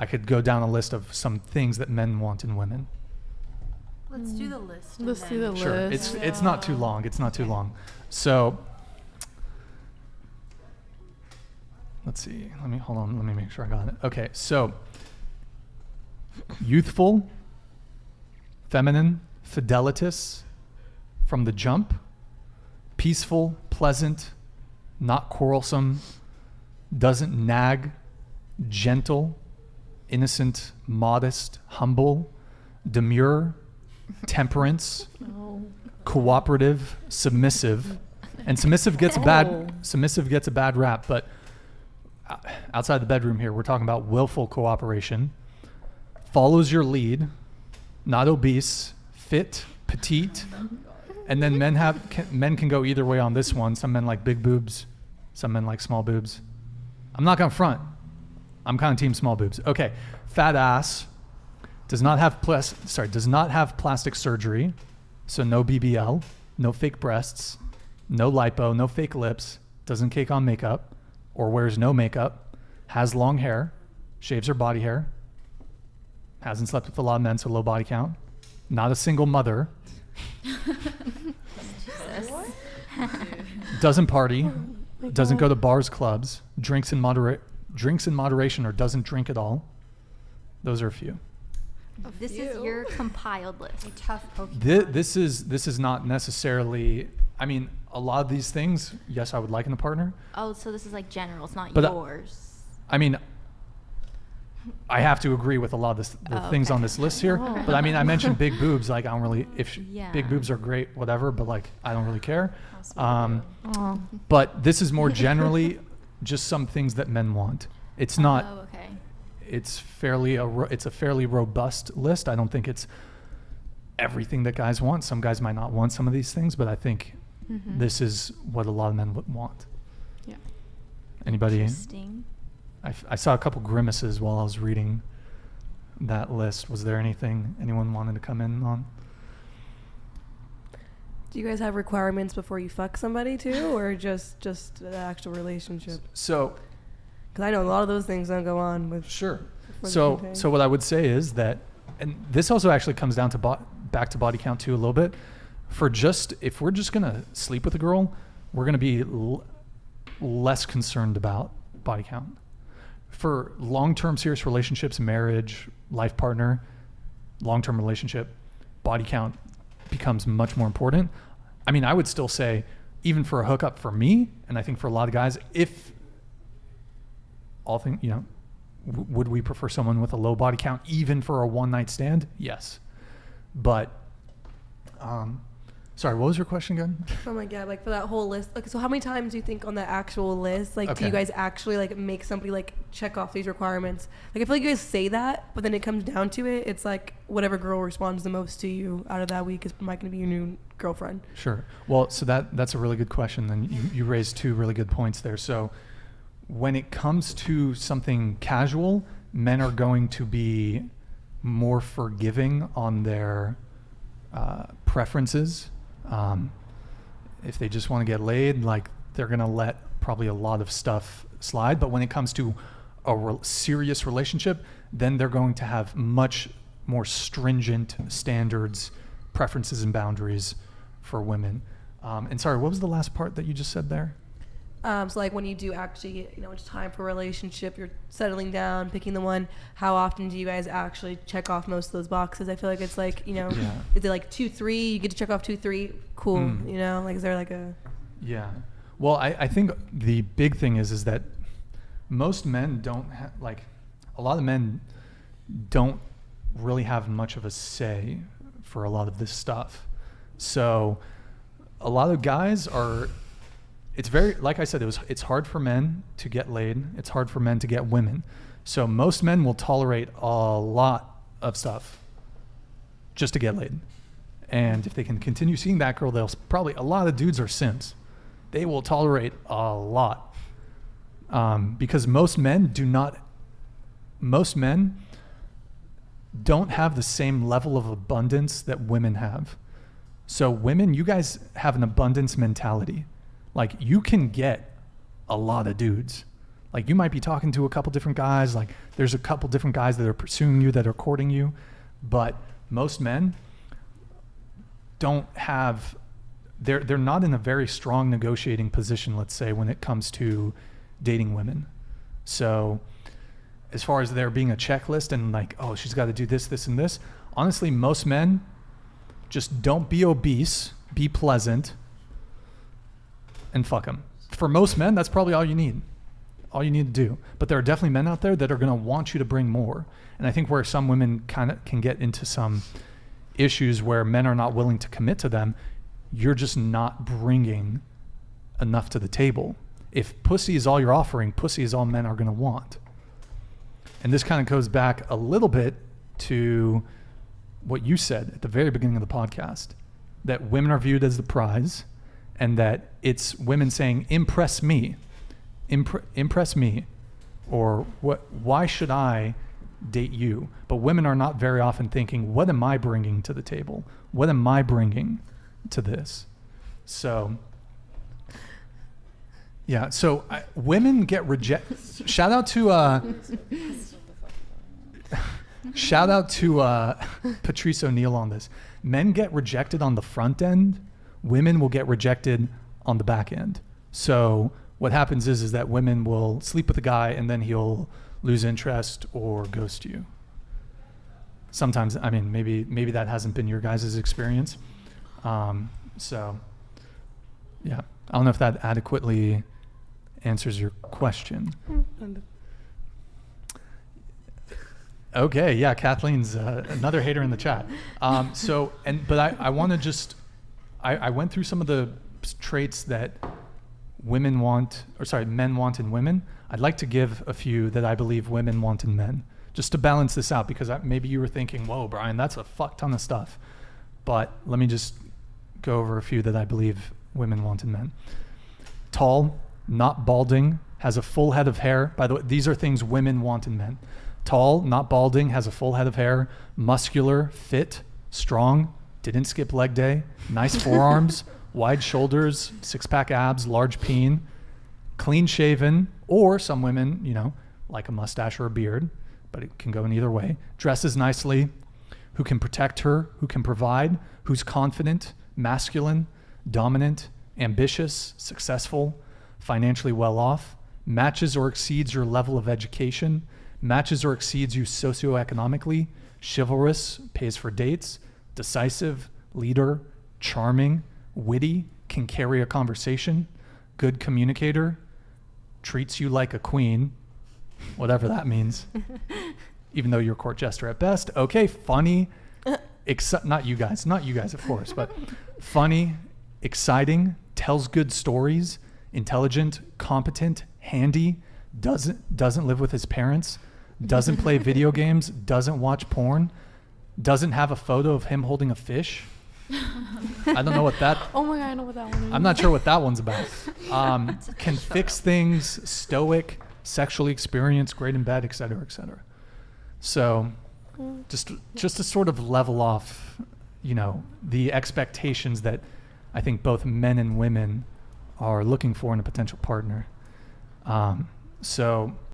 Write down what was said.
I could go down a list of some things that men want in women. Let's do the list. Let's do the Sure. list. It's not too long. It's not too long. So let's see. Let me make sure I got it. Okay. So youthful, feminine, fidelitous from the jump, peaceful, pleasant, not quarrelsome, doesn't nag, gentle, innocent, modest, humble, demure, temperance, cooperative, submissive. And submissive gets a bad rap, but outside the bedroom here, we're talking about willful cooperation. Follows your lead, not obese, fit, petite. And then men can go either way on this one. Some men like big boobs, some men like small boobs. I'm not gonna front. I'm kind of team small boobs. Okay, fat ass, does not have plastic surgery, so no BBL, no fake breasts, no lipo, no fake lips, doesn't cake on makeup, or wears no makeup, has long hair, shaves her body hair, hasn't slept with a lot of men, so low body count, not a single mother, doesn't party, doesn't go to bars, clubs, drinks in moderation or doesn't drink at all. Those are a few. This is your compiled list. A tough Pokemon. This is not necessarily, I mean, a lot of these things, yes, I would like in a partner. Oh, so this is like general. It's not But, yours. I mean, I have to agree with a lot of the things on this list here. Oh. But I mean, I mentioned big boobs. Like, I don't really, Yeah. big boobs are great, whatever, but like, I don't really care. But this is more generally just some things that men want. It's not, Oh, okay. it's a fairly robust list. I don't think it's everything that guys want. Some guys might not want some of these things, but I think this is what a lot of men would want. Yeah. Anybody? Interesting. I saw a couple grimaces while I was reading that list. Was there anything anyone wanted to come in on? Do you guys have requirements before you fuck somebody too, or just the actual relationship? So, Because I know a lot of those things don't go on with. sure. the So container. what I would say is that, and this also actually comes down to back to body count too a little bit. If we're just gonna sleep with a girl, we're gonna be less concerned about body count. For long-term serious relationships, marriage, life partner, long-term relationship, body count becomes much more important. I mean, I would still say, even for a hookup for me, and I think for a lot of guys, if all things, would we prefer someone with a low body count even for a one-night stand? Yes. But, sorry, what was your question again? Oh my god! Like for that whole list. Okay, so how many times do you think on the actual list, like, do Okay. you guys actually like make somebody like check off these requirements? Like, I feel like you guys say that, but then it comes down to it, it's like whatever girl responds the most to you out of that week is might gonna be your new girlfriend. Sure. Well, so that's a really good question. And you raised two really good points there. So when it comes to something casual, men are going to be more forgiving on their preferences. If they just want to get laid, like, they're going to let probably a lot of stuff slide. But when it comes to a serious relationship, then they're going to have much more stringent standards, preferences, and boundaries for women. And sorry, what was the last part that you just said there? So like when you do actually, it's time for a relationship, you're settling down, picking the one. How often do you guys actually check off most of those boxes? I feel like it's like, is it like 2, 3? You get to check off 2, 3. Cool. Like, is there like a? Yeah. Well, I think the big thing is that most men don't a lot of men don't really have much of a say for a lot of this stuff. So a lot of guys are, it's very, like I said, it's hard for men to get laid. It's hard for men to get women. So most men will tolerate a lot of stuff just to get laid. And if they can continue seeing that girl, a lot of dudes are simps. They will tolerate a lot. Because most men don't have the same level of abundance that women have. So women, you guys have an abundance mentality. Like, you can get a lot of dudes. Like you might be talking to a couple different guys, like there's a couple different guys that are pursuing you, that are courting you, but most men don't have, they're not in a very strong negotiating position, let's say, when it comes to dating women. So as far as there being a checklist and like, oh, she's got to do this, this, and this, honestly, most men just don't be obese, be pleasant, and fuck them. For most men, that's probably all you need. All you need to do. But there are definitely men out there that are going to want you to bring more. And I think where some women kind of can get into some issues where men are not willing to commit to them, you're just not bringing enough to the table. If pussy is all you're offering, pussy is all men are going to want. And this kind of goes back a little bit to what you said at the very beginning of the podcast, that women are viewed as the prize, and that it's women saying, impress me, impress me, or why should I date you? But women are not very often thinking, what am I bringing to the table? What am I bringing to this? So yeah, so women get rejected. Shout out to Patrice O'Neill on this. Men get rejected on the front end. Women will get rejected on the back end. So what happens is that women will sleep with a guy and then he'll lose interest or ghost you. Sometimes, I mean, maybe that hasn't been your guys' experience. So yeah, I don't know if that adequately answers your question. Okay, yeah, Kathleen's another hater in the chat. But I want to just, I went through some of the traits that men want in women. I'd like to give a few that I believe women want in men, just to balance this out, because maybe you were thinking, whoa, Brian, that's a fuck ton of stuff. But let me just go over a few that I believe women want in men. Tall, not balding, has a full head of hair. By the way, these are things women want in men. Tall, not balding, has a full head of hair, muscular, fit, strong, didn't skip leg day, nice forearms, wide shoulders, six-pack abs, large peen, clean shaven, or some women, like a mustache or a beard, but it can go in either way. Dresses nicely, who can protect her, who can provide, who's confident, masculine, dominant, ambitious, successful, financially well off, matches or exceeds your level of education, matches or exceeds you socioeconomically, chivalrous, pays for dates, decisive, leader, charming, witty, can carry a conversation, good communicator, treats you like a queen, whatever that means, even though you're court jester at best. Okay, funny, not you guys, of course, but funny, exciting, tells good stories, intelligent, competent, handy, doesn't live with his parents, doesn't play video games, doesn't watch porn, doesn't have a photo of him holding a fish. I don't know what that. Oh my God, I know what that one is. I'm not sure what that one's about. Can fix things, stoic, sexually experienced, great in bed, etc., etc. So, just to sort of level off, the expectations that I think both men and women are looking for in a potential partner. So